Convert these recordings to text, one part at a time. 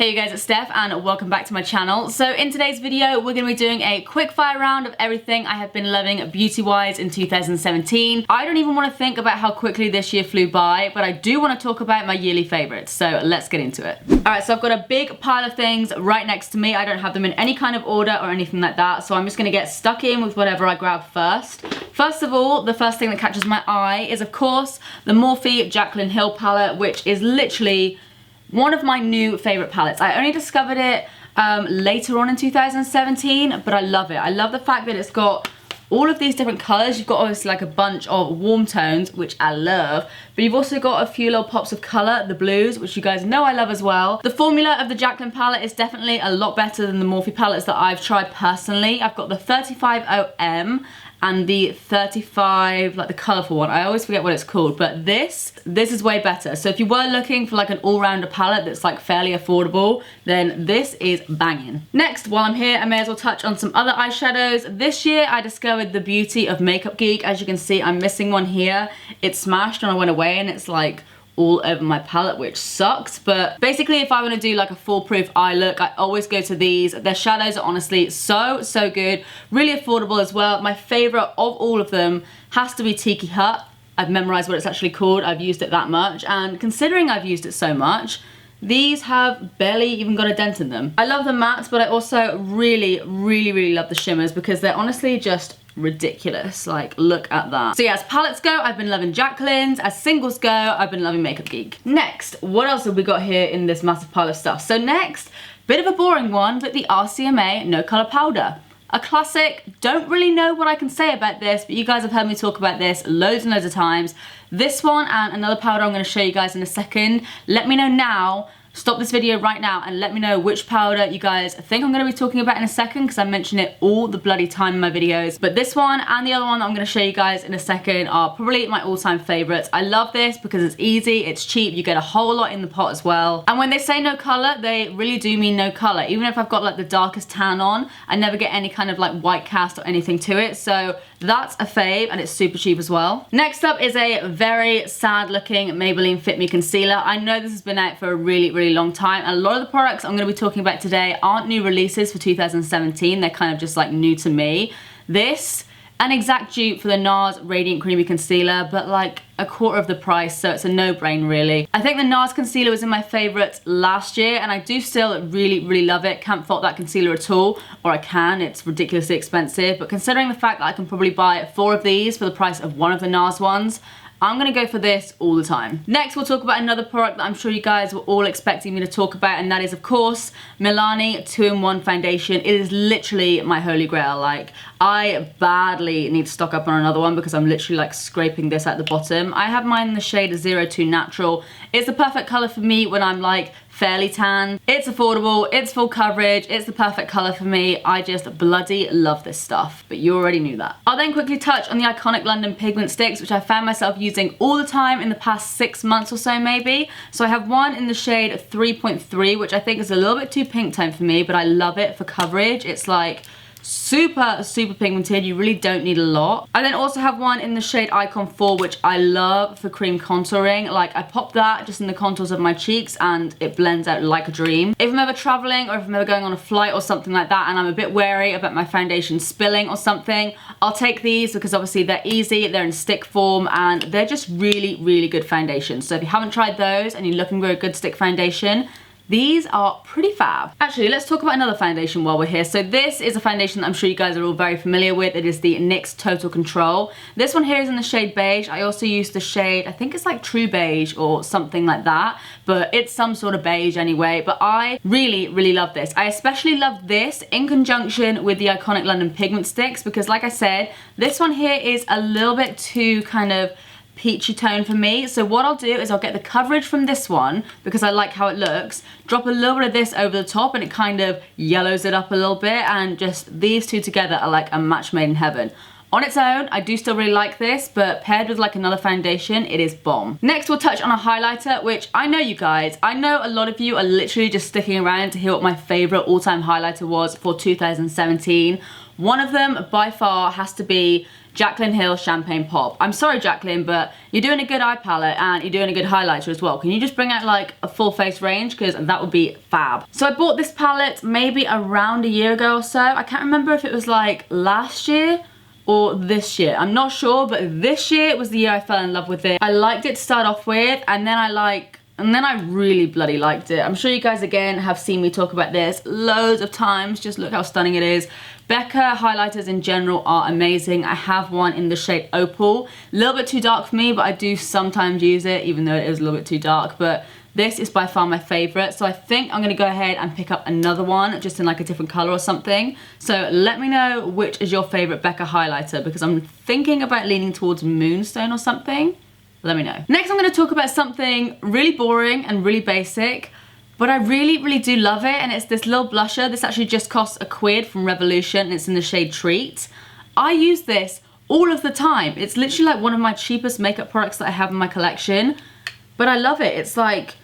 Hey you guys, it's Steph and welcome back to my channel. So in today's video, we're going to be doing a quick fire round of everything I have been loving beauty-wise in 2017. I don't even want to think about how quickly this year flew by, but I do want to talk about my yearly favorites. So let's get into it. Alright, so I've got a big pile of things right next to me. I don't have them in any kind of order or anything like that, so I'm just going to get stuck in with whatever I grab first. First of all, the first thing that catches my eye is of course the Morphe Jaclyn Hill palette, which is literally one of my new favorite palettes. I only discovered it later on in 2017, but I love it. I love the fact that it's got all of these different colors. You've got obviously like a bunch of warm tones, which I love, but you've also got a few little pops of color, the blues, which you guys know I love as well. The formula of the Jaclyn palette is definitely a lot better than the Morphe palettes that I've tried personally. I've got the 35OM and the 35, like the colourful one. I always forget what it's called, but this is way better. So if you were looking for like an all-rounder palette that's like fairly affordable, then this is banging. Next, while I'm here, I may as well touch on some other eyeshadows. This year, I discovered the beauty of Makeup Geek. As you can see, I'm missing one here. It smashed when I went away and it's like all over my palette, which sucks. But basically, if I want to do like a foolproof eye look, I always go to these. Their shadows are honestly so good, really affordable as well. My favorite of all of them has to be Tiki Hut. I've memorized what it's actually called. I've used it that much, and considering I've used it so much, these have barely even got a dent in them. I love the mattes, but I also really love the shimmers because they're honestly just ridiculous. Like, look at that. So yeah, as palettes go, I've been loving Jaclyn's. As singles go, I've been loving Makeup Geek. Next, what else have we got here in this massive pile of stuff? So next, bit of a boring one, but the RCMA No Color Powder. A classic. Don't really know what I can say about this, but you guys have heard me talk about this loads and loads of times. This one and another powder I'm going to show you guys in a second. Let me know now. Stop this video right now and let me know which powder you guys think I'm going to be talking about in a second, because I mention it all the bloody time in my videos. But this one and the other one that I'm going to show you guys in a second are probably my all-time favorites. I love this because it's easy, it's cheap, you get a whole lot in the pot as well. And when they say no color, they really do mean no color. Even if I've got like the darkest tan on, I never get any kind of like white cast or anything to it. So that's a fave, and it's super cheap as well. Next up is a very sad looking Maybelline Fit Me Concealer. I know this has been out for a really long time, and a lot of the products I'm going to be talking about today aren't new releases for 2017. They're kind of just like new to me. This, an exact dupe for the NARS Radiant Creamy Concealer, but like a quarter of the price, so it's a no-brainer really. I think the NARS concealer was in my favorites last year, and I do still really love it. Can't fault that concealer at all, or I can. It's ridiculously expensive, but considering the fact that I can probably buy 4 of these for the price of one of the NARS ones, I'm gonna go for this all the time. Next, we'll talk about another product that I'm sure you guys were all expecting me to talk about, and that is, of course, Milani 2-in-1 Foundation. It is literally my holy grail. Like, I badly need to stock up on another one because I'm literally like scraping this at the bottom. I have mine in the shade 02 Natural. It's the perfect color for me when I'm like fairly tan. It's affordable, it's full coverage, it's the perfect color for me. I just bloody love this stuff, but you already knew that. I'll then quickly touch on the iconic London pigment sticks, which I found myself using all the time in the past 6 months or so maybe. So I have one in the shade 3.3, which I think is a little bit too pink tone for me, but I love it for coverage. It's like super pigmented. You really don't need a lot. I then also have one in the shade Icon 4, which I love for cream contouring. Like, I pop that just in the contours of my cheeks and it blends out like a dream. If I'm ever traveling or if I'm ever going on a flight or something like that and I'm a bit wary about my foundation spilling or something, I'll take these because obviously they're easy, they're in stick form, and they're just really good foundations. So if you haven't tried those and you're looking for a good stick foundation, these are pretty fab. Actually, let's talk about another foundation while we're here. So this is a foundation that I'm sure you guys are all very familiar with. It is the NYX Total Control. This one here is in the shade beige. I also use the shade, I think it's like True Beige or something like that, but it's some sort of beige anyway. But I really love this. I especially love this in conjunction with the iconic London pigment sticks because, like I said, this one here is a little bit too kind of peachy tone for me. So what I'll do is I'll get the coverage from this one because I like how it looks, drop a little bit of this over the top, and it kind of yellows it up a little bit, and just these two together are like a match made in heaven. On its own, I do still really like this, but paired with like another foundation, it is bomb. Next, we'll touch on a highlighter, which I know you guys, I know a lot of you are literally just sticking around to hear what my favorite all-time highlighter was for 2017. One of them by far has to be Jaclyn Hill Champagne Pop. I'm sorry, Jaclyn, but you're doing a good eye palette and you're doing a good highlighter as well. Can you just bring out like a full face range? Because that would be fab. So I bought this palette maybe around a year ago or so. I can't remember if it was like last year or this year. I'm not sure, but this year was the year I fell in love with it. I liked it to start off with, and then I really bloody liked it. I'm sure you guys again have seen me talk about this loads of times. Just look how stunning it is. Becca highlighters in general are amazing. I have one in the shade Opal. A little bit too dark for me, but I do sometimes use it, even though it is a little bit too dark. But this is by far my favorite. So I think I'm gonna go ahead and pick up another one, just in like a different color or something. So let me know which is your favorite Becca highlighter, because I'm thinking about leaning towards Moonstone or something. Let me know. Next, I'm gonna talk about something really boring and really basic, but I really do love it, and it's this little blusher. This actually just costs £1 from Revolution, and it's in the shade Treat. I use this all of the time. It's literally like one of my cheapest makeup products that I have in my collection, but I love it. It's like,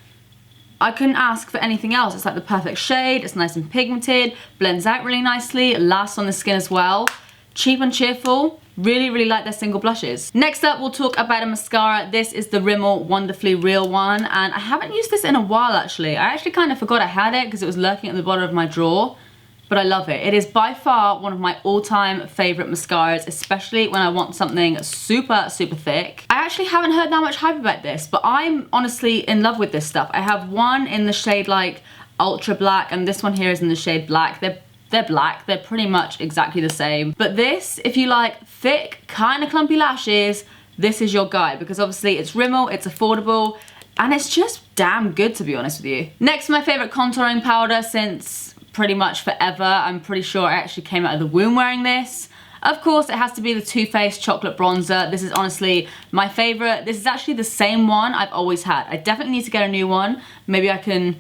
I couldn't ask for anything else. It's like the perfect shade, it's nice and pigmented, blends out really nicely, it lasts on the skin as well. Cheap and cheerful. Really like their single blushes. Next up, we'll talk about a mascara. This is the Rimmel Wonderfully Real one, and I haven't used this in a while actually. I actually kind of forgot I had it because it was lurking at the bottom of my drawer, but I love it. It is by far one of my all-time favorite mascaras, especially when I want something super thick. I actually haven't heard that much hype about this, but I'm honestly in love with this stuff. I have one in the shade like Ultra Black, and this one here is in the shade Black. They're black, they're pretty much exactly the same. But this, if you like thick, kind of clumpy lashes, this is your guy, because obviously it's Rimmel, it's affordable, and it's just damn good, to be honest with you. Next, my favorite contouring powder since pretty much forever. I'm pretty sure I actually came out of the womb wearing this. Of course, it has to be the Too Faced Chocolate Bronzer. This is honestly my favorite. This is actually the same one I've always had. I definitely need to get a new one. Maybe I can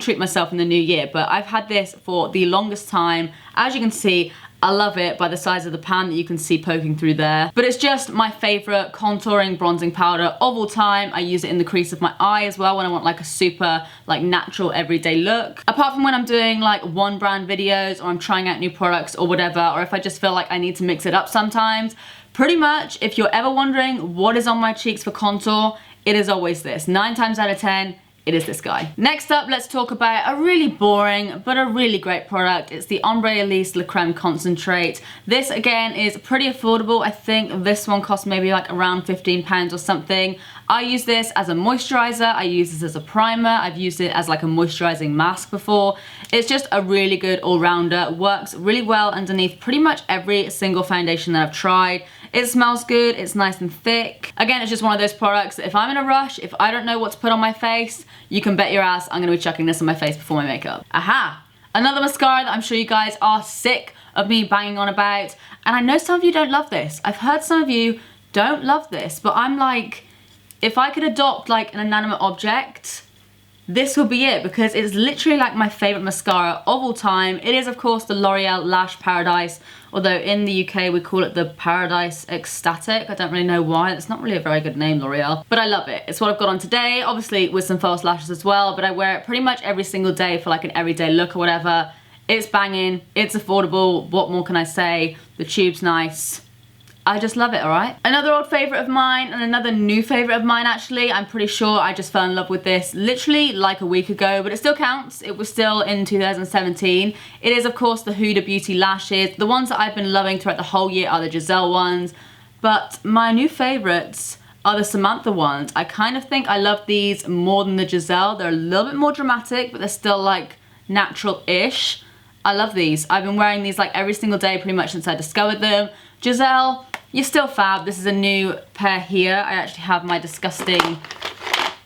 treat myself in the new year, but I've had this for the longest time. As you can see, I love it by the size of the pan that you can see poking through there. But it's just my favorite contouring bronzing powder of all time. I use it in the crease of my eye as well when I want like a super like natural everyday look. Apart from when I'm doing like one brand videos, or I'm trying out new products or whatever, or if I just feel like I need to mix it up sometimes. Pretty much, if you're ever wondering what is on my cheeks for contour, it is always this. 9 times out of 10, it is this guy. Next up, let's talk about a really boring but a really great product. It's the EMBRYOLISSE Le Creme Concentrate. This again is pretty affordable. I think this one costs maybe like around £15 or something. I use this as a moisturizer, I use this as a primer, I've used it as like a moisturizing mask before. It's just a really good all-rounder. Works really well underneath pretty much every single foundation that I've tried. It smells good, it's nice and thick. Again, it's just one of those products that if I'm in a rush, if I don't know what to put on my face, you can bet your ass I'm gonna be chucking this on my face before my makeup. Aha! Another mascara that I'm sure you guys are sick of me banging on about. And I know some of you don't love this. I've heard some of you don't love this, but I'm like, if I could adopt like an inanimate object, this will be it, because it's literally like my favorite mascara of all time. It is of course the L'Oreal Lash Paradise, although in the UK we call it the Paradise Ecstatic. I don't really know why, it's not really a very good name, L'Oreal, but I love it. It's what I've got on today, obviously with some false lashes as well, but I wear it pretty much every single day for like an everyday look or whatever. It's banging, it's affordable, what more can I say? The tube's nice. I just love it, alright? Another old favourite of mine, and another new favourite of mine actually, I'm pretty sure I just fell in love with this literally like a week ago, but it still counts. It was still in 2017. It is of course the Huda Beauty lashes. The ones that I've been loving throughout the whole year are the Giselle ones, but my new favourites are the Samantha ones. I kind of think I love these more than the Giselle. They're a little bit more dramatic, but they're still like natural-ish. I love these. I've been wearing these like every single day pretty much since I discovered them. Giselle, you're still fab. This is a new pair here. I actually have my disgusting,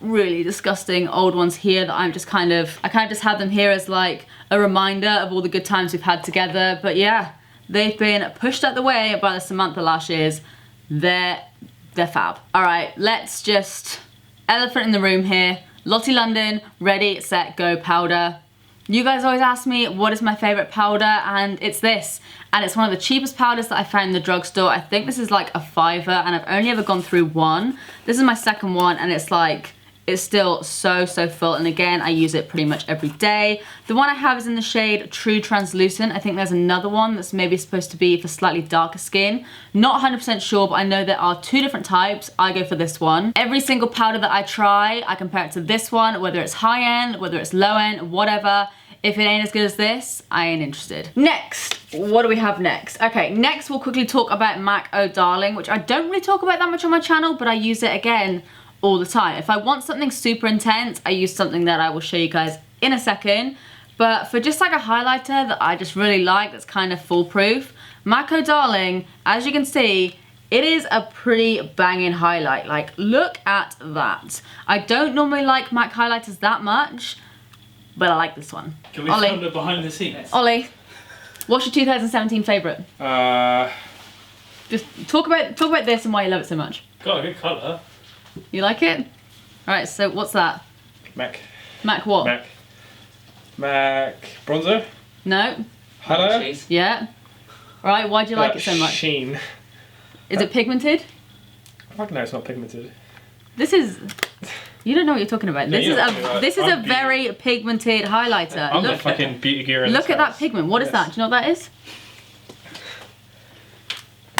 really disgusting old ones here that I kind of just have them here as like a reminder of all the good times we've had together. But yeah, they've been pushed out the way by the Samantha lashes. They're fab. All right, let's just, elephant in the room here. Lottie London, Ready, Set, Go powder. You guys always ask me what is my favorite powder, and it's this. And it's one of the cheapest powders that I found in the drugstore. I think this is like a £5, and I've only ever gone through one. This is my second one, and it's like, it's still so full, and again, I use it pretty much every day. The one I have is in the shade True Translucent. I think there's another one that's maybe supposed to be for slightly darker skin. Not 100% sure, but I know there are 2 different types. I go for this one. Every single powder that I try, I compare it to this one, whether it's high end, whether it's low end, whatever. If it ain't as good as this, I ain't interested. Next, what do we have next? Okay, next we'll quickly talk about MAC Oh Darling, which I don't really talk about that much on my channel, but I use it again all the time. If I want something super intense, I use something that I will show you guys in a second. But for just like a highlighter that I just really like, that's kind of foolproof, MAC Oh Darling, as you can see, it is a pretty banging highlight. Like, look at that. I don't normally like MAC highlighters that much, but I like this one. Can we film the behind the scenes? Ollie, what's your 2017 favourite? Just talk about this and why you love it so much. Got a good colour. You like it? Alright, so what's that? MAC. MAC what? MAC bronzer? No. HUDA? Yeah. Alright, why do you like it so much? Sheen. Is it pigmented? Fuck no, it's not pigmented. This is... You don't know what you're talking about. No, This is a very pigmented highlighter. I'm the fucking beauty gear in Look at that pigment. What is that? Do you know what that is?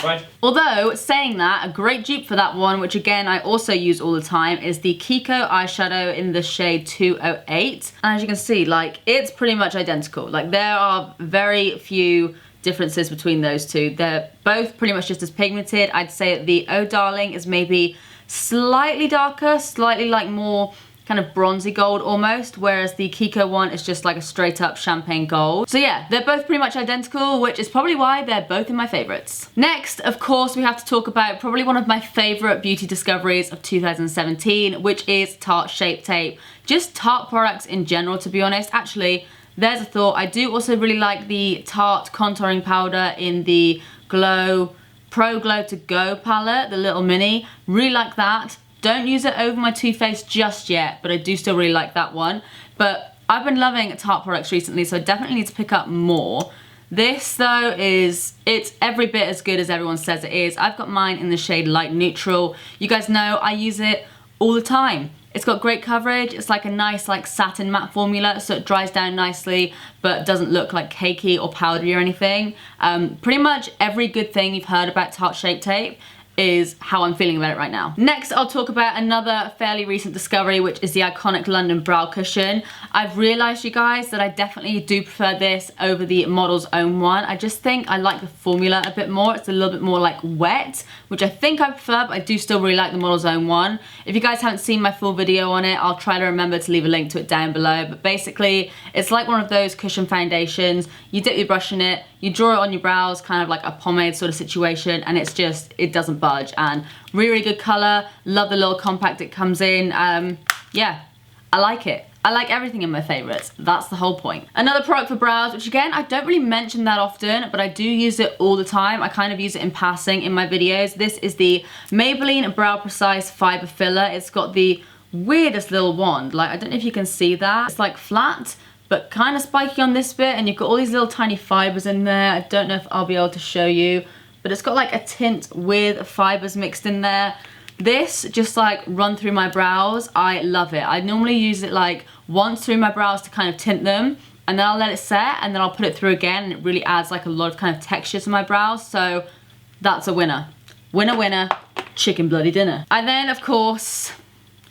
Bye. Although, saying that, a great dupe for that one, which again I also use all the time, is the Kiko eyeshadow in the shade 208. And as you can see, like, it's pretty much identical. Like, there are very few differences between those two. They're both pretty much just as pigmented. I'd say the Oh Darling is maybe slightly darker, slightly like more kind of bronzy gold almost, whereas the Kiko one is just like a straight up champagne gold. So yeah, they're both pretty much identical, which is probably why they're both in my favorites. Next, of course, we have to talk about probably one of my favorite beauty discoveries of 2017, which is Tarte Shape Tape. Just Tarte products in general, to be honest. Actually, there's a thought. I do also really like the Tarte contouring powder in the Pro Glow To Go palette, the little mini. Really like that. Don't use it over my Too Faced just yet, but I do still really like that one. But I've been loving Tarte products recently, so I definitely need to pick up more. This though it's every bit as good as everyone says it is. I've got mine in the shade Light Neutral. You guys know I use it all the time. It's got great coverage. It's like a nice like satin matte formula, so it dries down nicely but doesn't look like cakey or powdery or anything. Pretty much every good thing you've heard about Tarte Shape Tape is how I'm feeling about it right now. Next, I'll talk about another fairly recent discovery, which is the iconic London Brow Cushion. I've realized, you guys, that I definitely do prefer this over the Model's Own one. I just think I like the formula a bit more. It's a little bit more like wet, which I think I prefer, but I do still really like the Model's Own one. If you guys haven't seen my full video on it, I'll try to remember to leave a link to it down below. But basically, it's like one of those cushion foundations. You dip your brush in it, you draw it on your brows, kind of like a pomade sort of situation, and it's just, it doesn't budge. And really good color. Love the little compact it comes in. Yeah, I like it. I like everything in my favorites. That's the whole point. Another product for brows, which again, I don't really mention that often, but I do use it all the time. I kind of use it in passing in my videos. This is the Maybelline Brow Precise Fiber Filler. It's got the weirdest little wand. Like, I don't know if you can see that. It's like flat, but kind of spiky on this bit, and you've got all these little tiny fibers in there. I don't know if I'll be able to show you, but it's got like a tint with fibers mixed in there. This just like run through my brows. I love it. I normally use it like once through my brows to kind of tint them, and then I'll let it set, and then I'll put it through again, and it really adds like a lot of kind of texture to my brows. So that's a winner. Winner, winner, chicken bloody dinner. And then of course,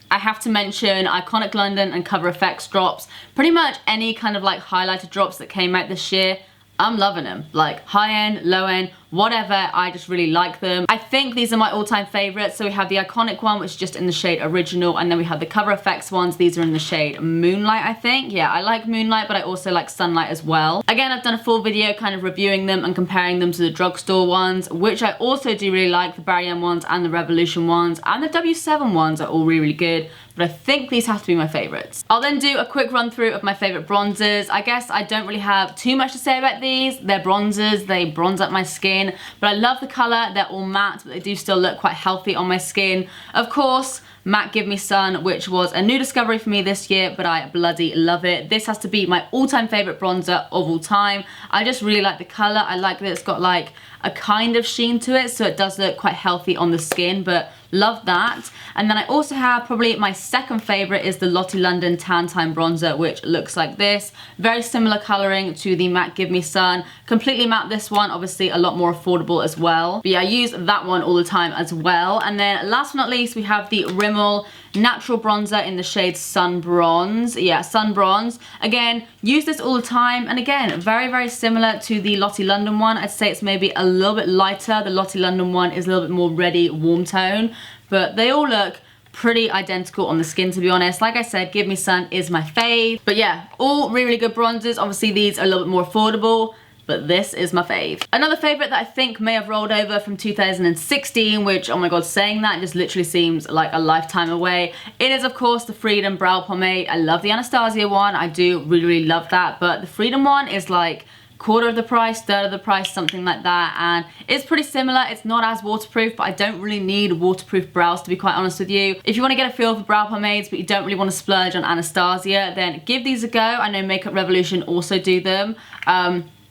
I have to mention Iconic London and Cover FX drops. Pretty much any kind of like highlighter drops that came out this year, I'm loving them. Like high end, low end, whatever, I just really like them. I think these are my all-time favorites. So we have the Iconic one, which is just in the shade Original, and then we have the Cover FX ones. These are in the shade Moonlight, I think. Yeah, I like Moonlight, but I also like Sunlight as well. Again, I've done a full video kind of reviewing them and comparing them to the drugstore ones, which I also do really like. The Barry M ones and the Revolution ones and the W7 ones are all really, really good. But I think these have to be my favorites. I'll then do a quick run through of my favorite bronzers. I guess I don't really have too much to say about these. They're bronzers, they bronze up my skin, but I love the color. They're all matte, but they do still look quite healthy on my skin. Of course, MAC Give Me Sun, which was a new discovery for me this year, but I bloody love it. This has to be my all-time favorite bronzer of all time. I just really like the color. I like that it's got like a kind of sheen to it, so it does look quite healthy on the skin, but love that. And then I also have probably my second favorite is the Lottie London Tan Time Bronzer, which looks like this. Very similar coloring to the MAC Give Me Sun. Completely matte this one, obviously a lot more affordable as well. But yeah, I use that one all the time as well. And then last but not least, we have the Rimmel Natural Bronzer in the shade Sun Bronze. Yeah, Sun Bronze. Again, use this all the time. And again, very, very similar to the Lottie London one. I'd say it's maybe a little bit lighter. The Lottie London one is a little bit more reddy, warm tone. But they all look pretty identical on the skin, to be honest. Like I said, Give Me Sun is my fave. But yeah, all really, really good bronzers. Obviously, these are a little bit more affordable, but this is my fave. Another favorite that I think may have rolled over from 2016, which, oh my god, saying that just literally seems like a lifetime away. It is, of course, the Freedom Brow Pomade. I love the Anastasia one. I do really, really love that. But the Freedom one is like quarter of the price, third of the price, something like that, and it's pretty similar. It's not as waterproof, but I don't really need waterproof brows, to be quite honest with you. If you want to get a feel for brow pomades but you don't really want to splurge on Anastasia, then give these a go. I know Makeup Revolution also do them.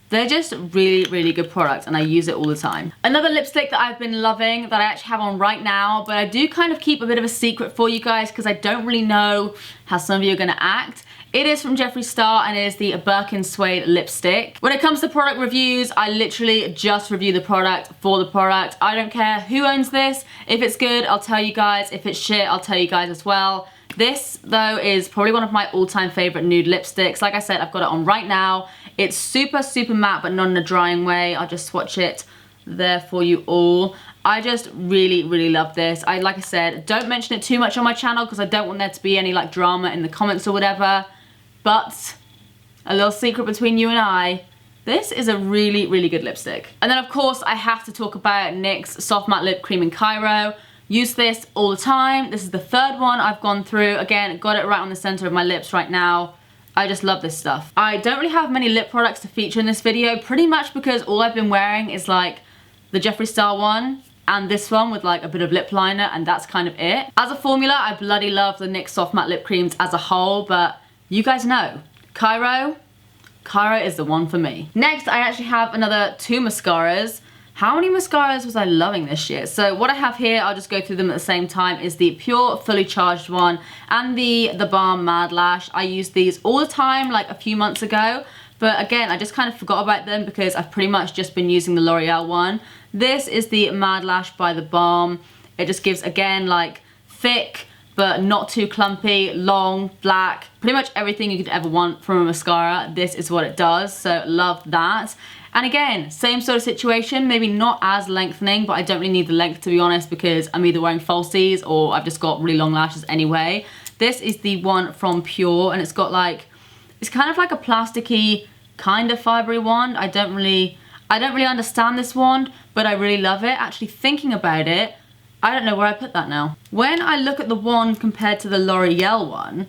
They're just really, really good products, and I use it all the time. Another lipstick that I've been loving that I actually have on right now, but I do kind of keep a bit of a secret for you guys because I don't really know how some of you are going to act. It is from Jeffree Star, and it is the BIRKIN Suede lipstick. When it comes to product reviews, I literally just review the product for the product. I don't care who owns this. If it's good, I'll tell you guys. If it's shit, I'll tell you guys as well. This, though, is probably one of my all-time favorite nude lipsticks. Like I said, I've got it on right now. It's super, super matte, but not in a drying way. I'll just swatch it there for you all. I just really, really love this. Like I said, don't mention it too much on my channel because I don't want there to be any like drama in the comments or whatever. But a little secret between you and I, this is a really, really good lipstick. And then, of course, I have to talk about NYX Soft Matte Lip Cream in Cairo. Use this all the time. This is the third one I've gone through. Again, got it right on the center of my lips right now. I just love this stuff. I don't really have many lip products to feature in this video, pretty much because all I've been wearing is like the Jeffree Star one and this one with like a bit of lip liner, and that's kind of it. As a formula, I bloody love the NYX Soft Matte Lip Creams as a whole, but you guys know, Cairo is the one for me. Next, I actually have another 2 mascaras. How many mascaras was I loving this year? So what I have here, I'll just go through them at the same time, is the Pure Fully Charged one and the Balm Mad Lash. I use these all the time, like a few months ago. But again, I just kind of forgot about them because I've pretty much just been using the L'Oreal one. This is the Mad Lash by the Balm. It just gives, again, like thick, but not too clumpy, long, black, pretty much everything you could ever want from a mascara. This is what it does, so love that. And again, same sort of situation, maybe not as lengthening, but I don't really need the length, to be honest, because I'm either wearing falsies or I've just got really long lashes anyway. This is the one from Pure, and it's got like, it's kind of like a plasticky, kind of fibery wand. I don't really understand this wand, but I really love it. Actually, thinking about it, I don't know where I put that now. When I look at the wand compared to the L'Oreal one,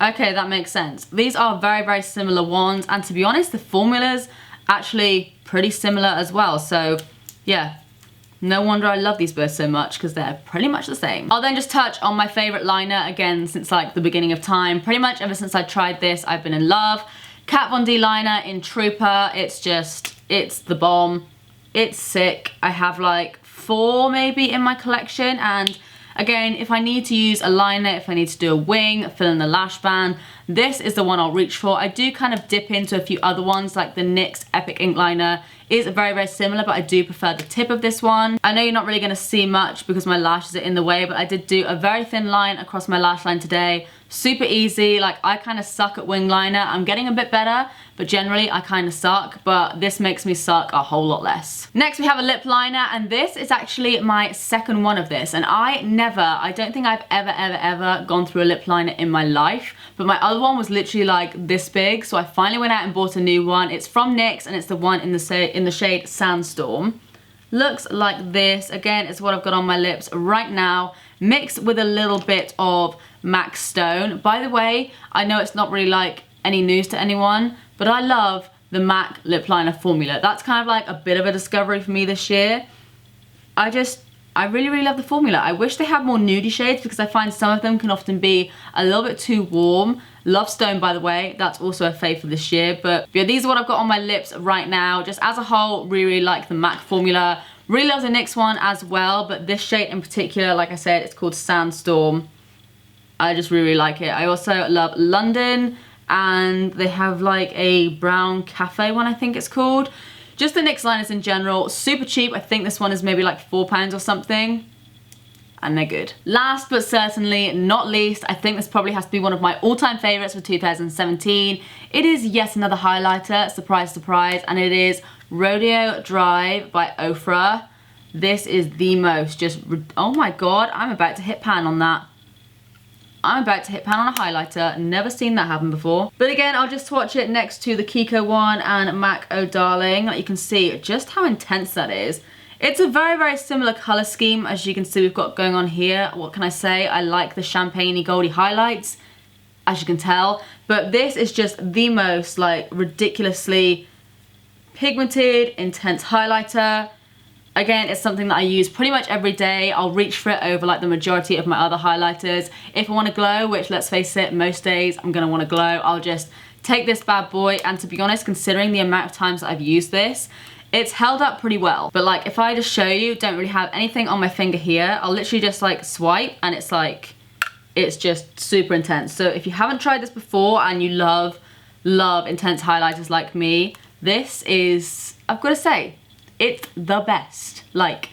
okay, that makes sense. These are very, very similar wands, and to be honest, the formulas actually pretty similar as well. So yeah, no wonder I love these both so much because they're pretty much the same. I'll then just touch on my favorite liner again since like the beginning of time. Pretty much ever since I tried this, I've been in love. Kat Von D liner in Trooper. It's the bomb. It's sick. I have like 4 maybe in my collection, and again, if I need to use a liner, if I need to do a wing, fill in the lash band, this is the one I'll reach for. I do kind of dip into a few other ones, like the NYX Epic Ink Liner is very, very similar, but I do prefer the tip of this one. I know you're not really going to see much because my lashes are in the way, but I did do a very thin line across my lash line today. Super easy. Like, I kind of suck at wing liner. I'm getting a bit better, but generally I kind of suck, but this makes me suck a whole lot less. Next, we have a lip liner, and this is actually my second one of this, and I don't think I've ever gone through a lip liner in my life, but my other one was literally like this big, so I finally went out and bought a new one. It's from NYX, and it's the one in the shade Sandstorm. Looks like this. Again, it's what I've got on my lips right now, mixed with a little bit of MAC Stone. By the way, I know it's not really like any news to anyone, but I love the MAC lip liner formula. That's kind of like a bit of a discovery for me this year. I really, really love the formula. I wish they had more nudie shades because I find some of them can often be a little bit too warm. Love Stone, by the way. That's also a fave for this year. But yeah, these are what I've got on my lips right now. Just as a whole, really, really like the MAC formula. Really love the NYX one as well, but this shade in particular, like I said, it's called Sandstorm. I just really like it. I also love London, and they have like a brown cafe one, I think it's called. Just the NYX liners in general, super cheap. I think this one is maybe like £4 or something, and they're good. Last but certainly not least, I think this probably has to be one of my all-time favorites for 2017. It is yet another highlighter, surprise, surprise, and it is Rodeo Drive by OFFK. This is the most just, oh my god, I'm about to hit pan on that. I'm about to hit pan on a highlighter. Never seen that happen before. But again, I'll just swatch it next to the Kiko one and MAC Oh Darling. Like you can see just how intense that is. It's a very, very similar color scheme as you can see we've got going on here. What can I say? I like the champagne-y goldy highlights, as you can tell. But this is just the most like ridiculously pigmented, intense highlighter. Again, it's something that I use pretty much every day. I'll reach for it over like the majority of my other highlighters. If I want to glow, which let's face it, most days I'm going to want to glow, I'll just take this bad boy. And to be honest, considering the amount of times that I've used this, it's held up pretty well. But like if I just show you, don't really have anything on my finger here, I'll literally just like swipe and it's like, it's just super intense. So if you haven't tried this before and you love intense highlighters like me, this is, I've got to say, it's the best, like,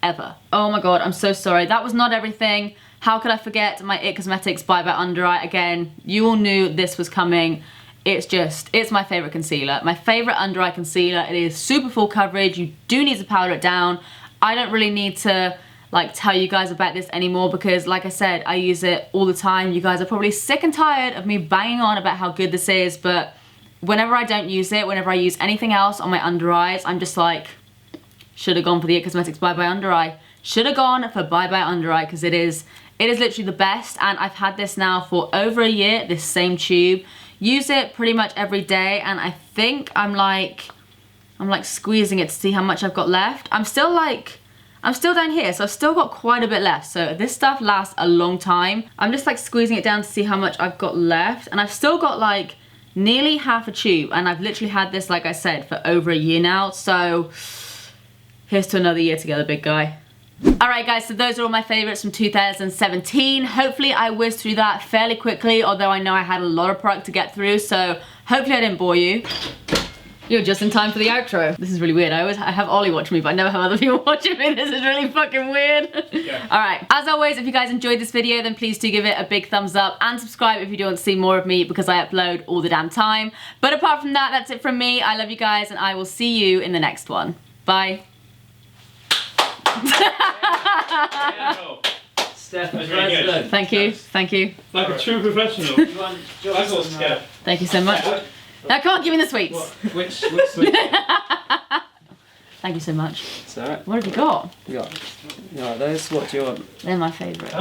ever. Oh my god, I'm so sorry. That was not everything. How could I forget my IT Cosmetics Bye Bye Under Eye? Again, you all knew this was coming. It's my favorite concealer. My favorite under eye concealer. It is super full coverage. You do need to powder it down. I don't really need to like tell you guys about this anymore because like I said, I use it all the time. You guys are probably sick and tired of me banging on about how good this is, but whenever I don't use it, whenever I use anything else on my under eyes, I'm just like, should have gone for the IT Cosmetics Bye Bye Under Eye. Should have gone for Bye Bye Under Eye because it is literally the best, and I've had this now for over a year, this same tube. Use it pretty much every day, and I think I'm like squeezing it to see how much I've got left. I'm still down here, so I've still got quite a bit left. So this stuff lasts a long time. I'm just like squeezing it down to see how much I've got left, and I've still got like nearly half a tube, and I've literally had this, like I said, for over a year now. So here's to another year together, big guy. Alright guys, so those are all my favourites from 2017. Hopefully I whizzed through that fairly quickly, although I know I had a lot of product to get through, so hopefully I didn't bore you. You're just in time for the outro. This is really weird. I have Ollie watching me, but I never have other people watching me. This is really fucking weird. Yeah. Alright, as always, if you guys enjoyed this video, then please do give it a big thumbs up and subscribe if you do want to see more of me because I upload all the damn time. But apart from that, that's it from me. I love you guys and I will see you in the next one. Bye. Steph, thank you, thank you. Like a true professional. I got scared. Thank you so much. Now come on, give me the sweets. What? Which sweet? Thank you so much. It's alright. What have you got? You got those. What do you want? They're my favourite.